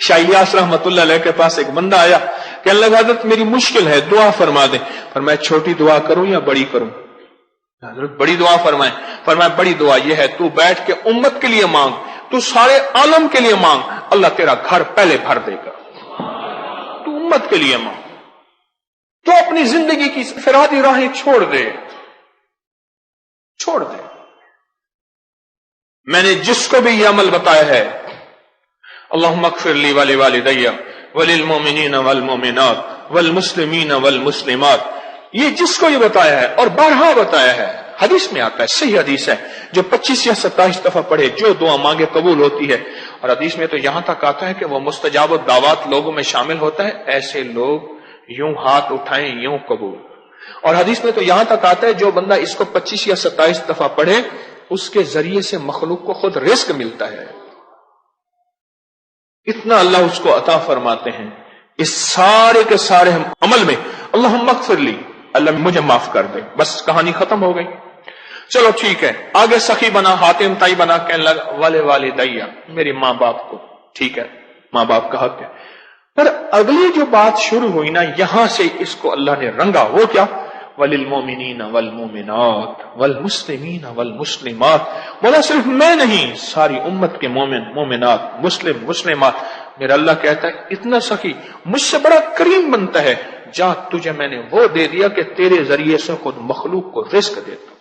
شاہ الیاس رحمتullah علیہ کے پاس ایک بندہ آیا کہ اللہ حضرت میری مشکل ہے دعا فرما دیں. فرمایا چھوٹی دعا کروں یا بڑی کروں؟ حضرت بڑی دعا فرمائیں. فرمایا بڑی دعا یہ ہے تو بیٹھ کے امت کے لیے مانگ, تو سارے عالم کے لیے مانگ, اللہ تیرا گھر پہلے بھر دے گا. تو امت کے لیے مانگ, تو اپنی زندگی کی انفرادی راہیں چھوڑ دے. میں نے جس کو بھی یہ عمل بتایا ہے, اللہم اغفر لی ولوالدی وللمؤمنین والمؤمنات والمسلمین والمسلمات, یہ جس کو یہ بتایا ہے اور بارہا بتایا ہے, حدیث میں آتا ہے, صحیح حدیث ہے, جو 25 یا 27 دفعہ پڑھے جو دعا مانگے قبول ہوتی ہے. اور حدیث میں تو یہاں تک آتا ہے کہ وہ مستجاب الدعوات لوگوں میں شامل ہوتا ہے, ایسے لوگ یوں ہاتھ اٹھائیں یوں قبول. اور حدیث میں تو یہاں تک آتا ہے جو بندہ اس کو 25 یا 27 دفعہ پڑھے اس کے ذریعے سے مخلوق کو خود رزق ملتا ہے. اتنا اللہ اس کو عطا فرماتے ہیں. اس سارے کے سارے عمل میں اللہم اغفر لی, اللہ مجھے معاف کر دے, بس کہانی ختم ہو گئی. چلو ٹھیک ہے, آگے سخی بنا, حاتم تائی بنا, کہنے لگا ولوالدی, میری ماں باپ کو. ٹھیک ہے, ماں باپ کا حق ہے. پر اگلی جو بات شروع ہوئی نا, یہاں سے اس کو اللہ نے رنگا. وہ کیا؟ وللمؤمنین والمؤمنات والمسلمین والمسلمات. بولا صرف میں نہیں, ساری امت کے مومن مومنات مسلم مسلمات. میرا اللہ کہتا ہے اتنا سخی, مجھ سے بڑا کریم بنتا ہے, جا تجھے میں نے وہ دے دیا کہ تیرے ذریعے سے خود مخلوق کو رزق دیتا.